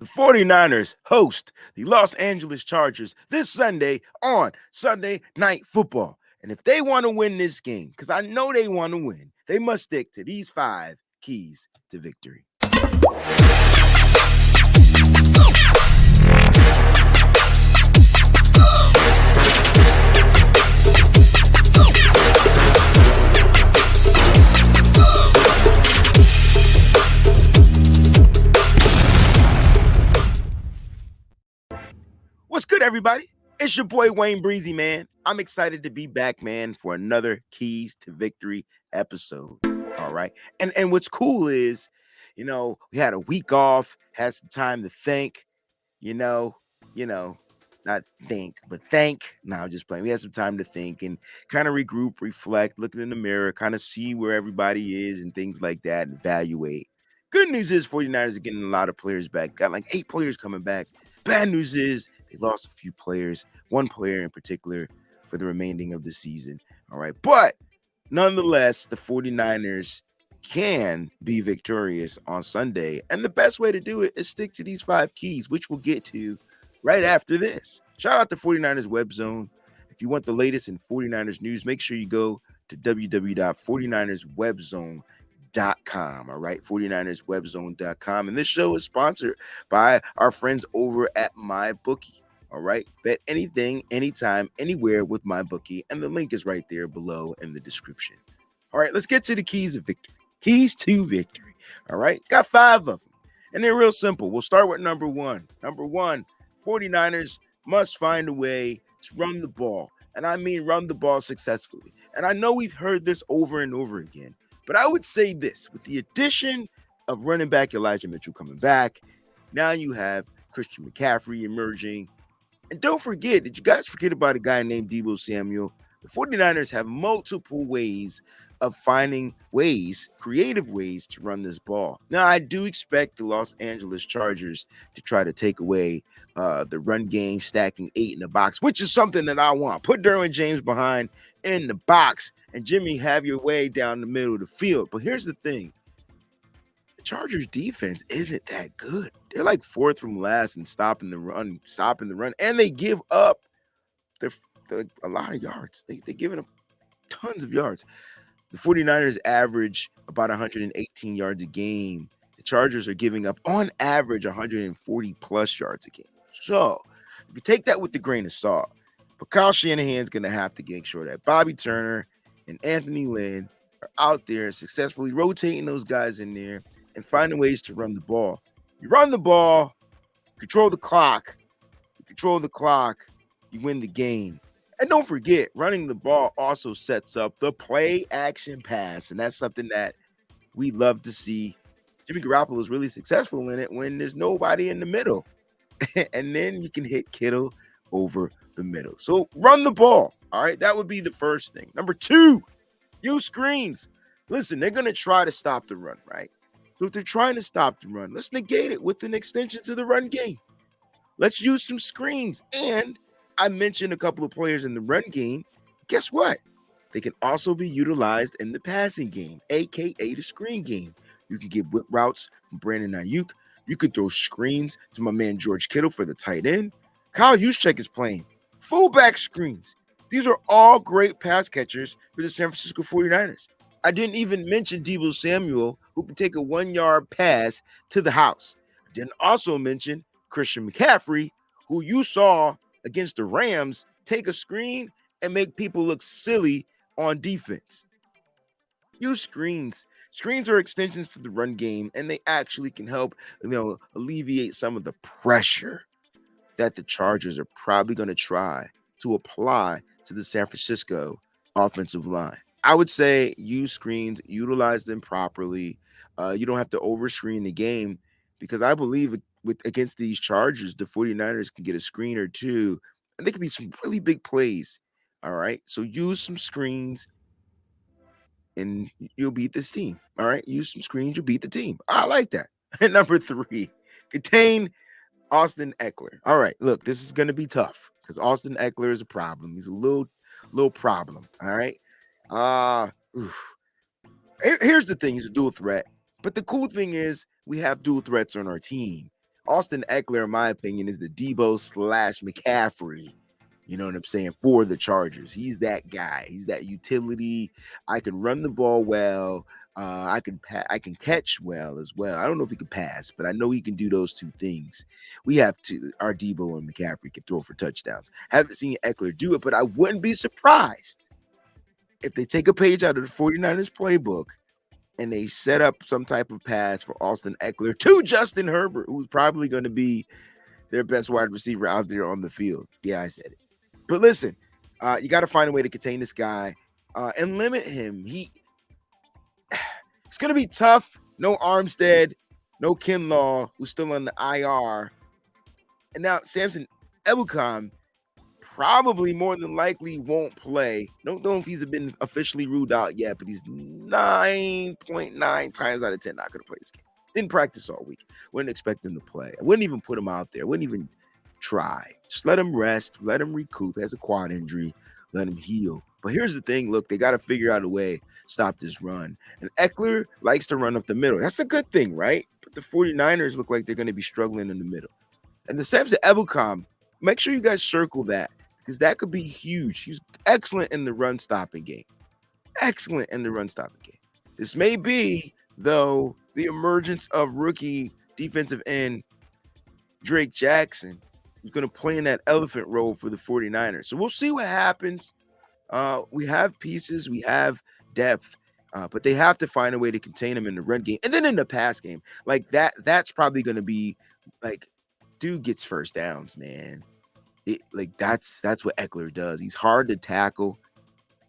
The 49ers host the Los Angeles Chargers this Sunday on Sunday Night Football. And if they want to win this game, because I know they want to win, they must stick to these 5 keys to victory. What's good, everybody? It's your boy Wayne Breezy, man. I'm excited to be back, man, for another Keys to Victory episode. All right. And what's cool is, we had a week off, had some time to think, you know, you know, not think, but thank. No, I'm just playing. We had some time to think and kind of regroup, reflect, look in the mirror, kind of see where everybody is and things like that, and evaluate. Good news is 49ers are getting a lot of players back. Got like 8 players coming back. Bad news is they lost a few players, one player in particular for the remaining of the season. All right. But nonetheless, the 49ers can be victorious on Sunday. And the best way to do it is stick to these 5 keys, which we'll get to right after this. Shout out to 49ers Webzone. If you want the latest in 49ers news, make sure you go to www.49erswebzone.com. All right, 49erswebzone.com. And this show is sponsored by our friends over at MyBookie. All right, bet anything, anytime, anywhere with MyBookie. And the link is right there below in the description. All right, let's get to the keys of victory. Keys to victory. All right, got 5 of them. And they're real simple. We'll start with number 1. Number 1, 49ers must find a way to run the ball. And I mean run the ball successfully. And I know we've heard this over and over again, but I would say this: with the addition of running back Elijah Mitchell coming back, now you have Christian McCaffrey emerging. And don't forget, did you guys forget about a guy named Deebo Samuel? The 49ers have multiple ways of finding ways, creative ways to run this ball. Now, I do expect the Los Angeles Chargers to try to take away the run game, stacking 8 in the box, which is something that I want. Put Derwin James behind in the box, and Jimmy, have your way down the middle of the field. But here's the thing. The Chargers defense isn't that good. They're like 4th from last in stopping the run, and they give up a lot of yards. They're giving up tons of yards. The 49ers average about 118 yards a game. The Chargers are giving up, on average, 140 plus yards a game. So you can take that with a grain of salt. But Kyle Shanahan's going to have to make sure that Bobby Turner and Anthony Lynn are out there successfully rotating those guys in there and finding ways to run the ball. You run the ball, control the clock. You control the clock, you win the game. And don't forget, running the ball also sets up the play action pass. And that's something that we love to see. Jimmy Garoppolo is really successful in it when there's nobody in the middle. And then you can hit Kittle over the middle. So run the ball. All right. That would be the first thing. Number 2, use screens. Listen, they're going to try to stop the run, right? So if they're trying to stop the run, let's negate it with an extension to the run game. Let's use some screens. And I mentioned a couple of players in the run game. Guess what? They can also be utilized in the passing game, aka the screen game. You can get whip routes from Brandon Ayuk. You could throw screens to my man George Kittle for the tight end. Kyle Juszczyk is playing fullback screens. These are all great pass catchers for the San Francisco 49ers. I didn't even mention Deebo Samuel, who can take a 1-yard pass to the house. I didn't also mention Christian McCaffrey, who you saw against the Rams take a screen and make people look silly on defense. Use screens. Screens are extensions to the run game, and they actually can help, alleviate some of the pressure that the Chargers are probably going to try to apply to the San Francisco offensive line. I would say use screens, utilize them properly. You don't have to overscreen the game, because I believe against these Chargers, the 49ers can get a screen or two, and they could be some really big plays. All right. So use some screens and you'll beat this team. All right. Use some screens, you'll beat the team. I like that. And number 3, contain Austin Eckler. All right. Look, this is going to be tough because Austin Eckler is a problem. He's a little problem. All right. Here's the thing. He's a dual threat. But the cool thing is we have dual threats on our team. Austin Eckler, in my opinion, is the Debo slash McCaffrey. You know what I'm saying? For the Chargers, he's that guy. He's that utility. I can run the ball well. I can catch well as well. I don't know if he can pass, but I know he can do those two things. We have to. Our Debo and McCaffrey can throw for touchdowns. Haven't seen Eckler do it, but I wouldn't be surprised if they take a page out of the 49ers playbook and they set up some type of pass for Austin Eckler to Justin Herbert, who's probably going to be their best wide receiver out there on the field. Yeah, I said it. But listen, you got to find a way to contain this guy and limit him. It's going to be tough. No Armstead, no Kinlaw, who's still on the IR. And now Samson Ebukam probably more than likely won't play. Don't know if he's been officially ruled out yet, but he's 9.9 times out of 10 not going to play this game. Didn't practice all week. Wouldn't expect him to play. I wouldn't even put him out there. Wouldn't even try. Just let him rest. Let him recoup. He has a quad injury. Let him heal. But here's the thing. Look, they got to figure out a way to stop this run. And Eckler likes to run up the middle. That's a good thing, right? But the 49ers look like they're going to be struggling in the middle. And the Samson Ebukam, make sure you guys circle that because that could be huge. He's excellent in the run-stopping game. Excellent in the run-stopping game. This may be, though, the emergence of rookie defensive end Drake Jackson, who's going to play in that elephant role for the 49ers. So we'll see what happens. We have pieces, we have depth, but they have to find a way to contain him in the run game. And then in the pass game, like that's probably going to be like, dude gets first downs, man. That's what Eckler does. He's hard to tackle.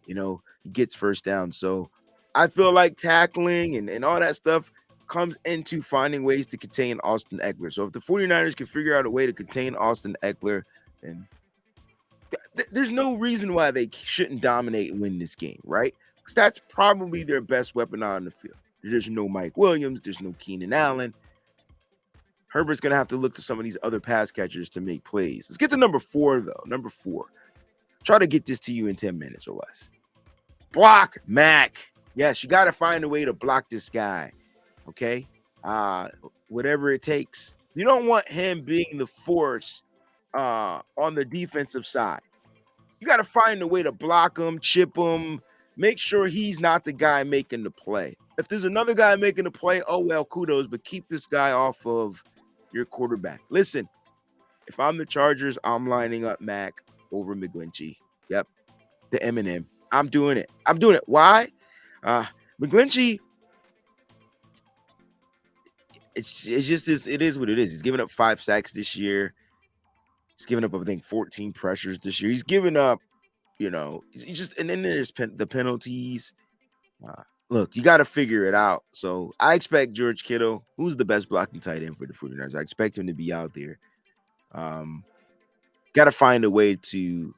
You know, he gets first down. So I feel like tackling and all that stuff comes into finding ways to contain Austin Eckler. So if the 49ers can figure out a way to contain Austin Eckler, then there's no reason why they shouldn't dominate and win this game, right? Because that's probably their best weapon on the field. There's no Mike Williams. There's no Keenan Allen. Herbert's going to have to look to some of these other pass catchers to make plays. Let's get to number 4, though. Number 4. Try to get this to you in 10 minutes or less. Block Mac. Yes, you got to find a way to block this guy. Okay? Whatever it takes. You don't want him being the force on the defensive side. You got to find a way to block him, chip him, make sure he's not the guy making the play. If there's another guy making the play, oh, well, kudos, but keep this guy off of your quarterback. Listen, if I'm the Chargers, I'm lining up Mac over McGlinchey. Yep, the Eminem. I'm doing it. Why? McGlinchey, it is what it is. He's given up 5 sacks this year. He's given up, I think, 14 pressures this year. He's given up, he's just, and then there's the penalties. Look, you got to figure it out. So I expect George Kittle, who's the best blocking tight end for the 49ers, I expect him to be out there. Got to find a way to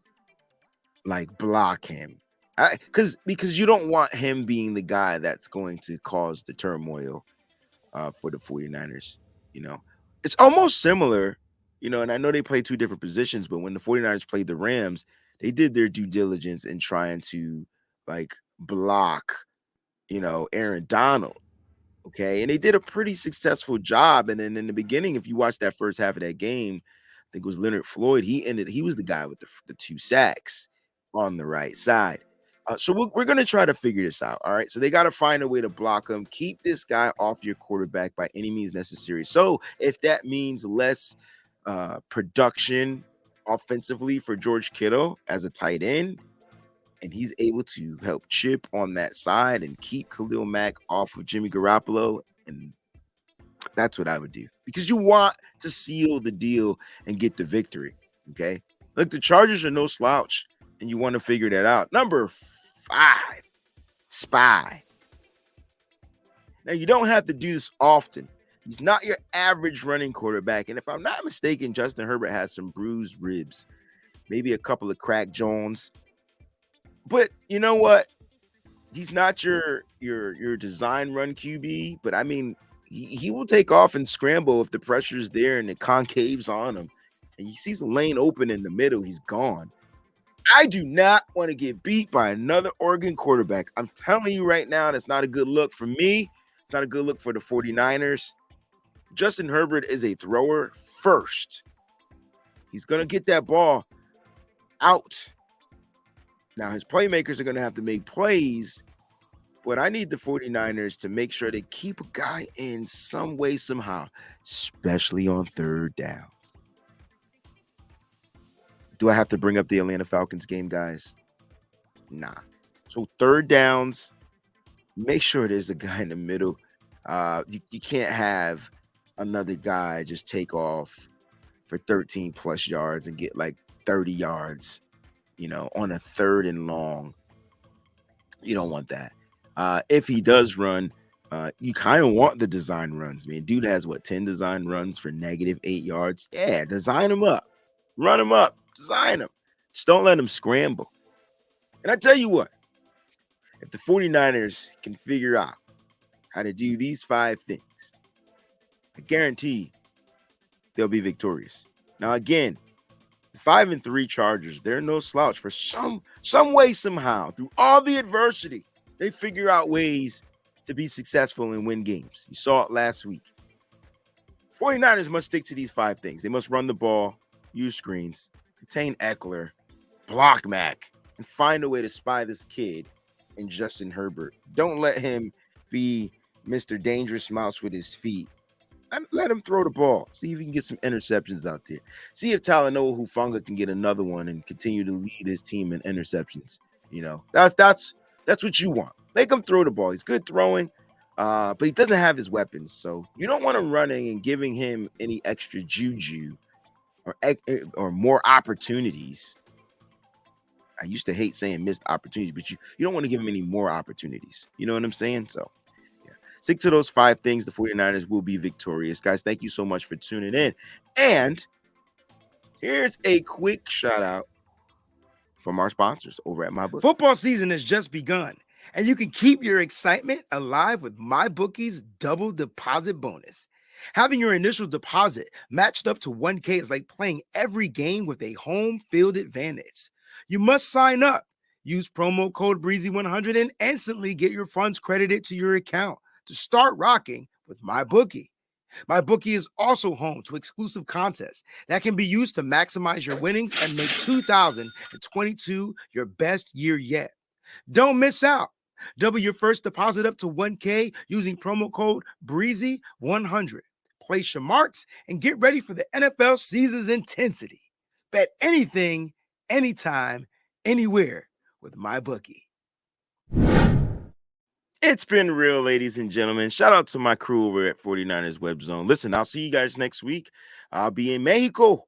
block him. Because you don't want him being the guy that's going to cause the turmoil for the 49ers. It's almost similar, and I know they play 2 different positions, but when the 49ers played the Rams, they did their due diligence in trying to block, Aaron Donald. Okay. And they did a pretty successful job. And then in the beginning, if you watch that first half of that game, I think it was Leonard Floyd. He was the guy with the 2 sacks on the right side. So we're going to try to figure this out. All right. So they got to find a way to block him. Keep this guy off your quarterback by any means necessary. So if that means less production offensively for George Kittle as a tight end, and he's able to help chip on that side and keep Khalil Mack off of Jimmy Garoppolo, and that's what I would do. Because you want to seal the deal and get the victory, okay? Look, the Chargers are no slouch, and you want to figure that out. Number 5, spy. Now, you don't have to do this often. He's not your average running quarterback, and if I'm not mistaken, Justin Herbert has some bruised ribs, maybe a couple of cracked Jones. But you know what? He's not your design run QB, but I mean, he will take off and scramble if the pressure's there and the concave's on him. And he sees a lane open in the middle, he's gone. I do not want to get beat by another Oregon quarterback. I'm telling you right now, that's not a good look for me. It's not a good look for the 49ers. Justin Herbert is a thrower first. He's going to get that ball out. Now, his playmakers are going to have to make plays, but I need the 49ers to make sure they keep a guy in some way, somehow, especially on third downs. Do I have to bring up the Atlanta Falcons game, guys? Nah. So third downs, make sure there's a guy in the middle. You can't have another guy just take off for 13 plus yards and get like 30 yards, on a third and long. You don't want that. If he does run, you kind of want the design runs. I mean, dude has 10 design runs for -8 yards. Yeah, design him up, run him up, design him. Just don't let him scramble. And I tell you what, if the 49ers can figure out how to do these 5 things, I guarantee they'll be victorious. Now, again, the 5-3 Chargers, they're no slouch. For some way, somehow, through all the adversity, they figure out ways to be successful and win games. You saw it last week. 49ers must stick to these 5 things. They must run the ball, use screens, contain Eckler, block Mac, and find a way to spy this kid in Justin Herbert. Don't let him be Mr. Dangerous Mouse with his feet. And let him throw the ball. See if he can get some interceptions out there. See if Talanoa Hufanga can get another one and continue to lead his team in interceptions. That's what you want. Make him throw the ball. He's good throwing, but he doesn't have his weapons. So you don't want him running and giving him any extra juju or more opportunities. I used to hate saying missed opportunities, but you don't want to give him any more opportunities. You know what I'm saying? So, yeah. Stick to those 5 things. The 49ers will be victorious. Guys, thank you so much for tuning in. And here's a quick shout out from our sponsors over at MyBookie. Football season has just begun, and you can keep your excitement alive with MyBookie's double deposit bonus. Having your initial deposit matched up to 1K is like playing every game with a home field advantage. You must sign up. Use promo code Breezy100 and instantly get your funds credited to your account to start rocking with MyBookie. MyBookie is also home to exclusive contests that can be used to maximize your winnings and make 2022 your best year yet. Don't miss out. Double your first deposit up to 1K using promo code Breezy100. Place your marks and get ready for the NFL season's intensity. Bet anything, anytime, anywhere with MyBookie. It's been real, ladies and gentlemen. Shout out to my crew over at 49ers Webzone. Listen, I'll see you guys next week. I'll be in Mexico.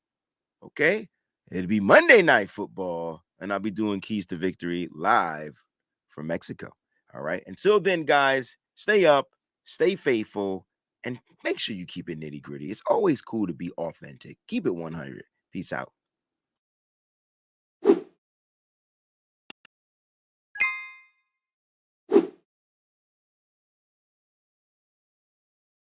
Okay? It'll be Monday Night Football, and I'll be doing Keys to Victory live from Mexico. All right? Until then, guys, stay up, stay faithful, and make sure you keep it nitty-gritty. It's always cool to be authentic. Keep it 100. Peace out.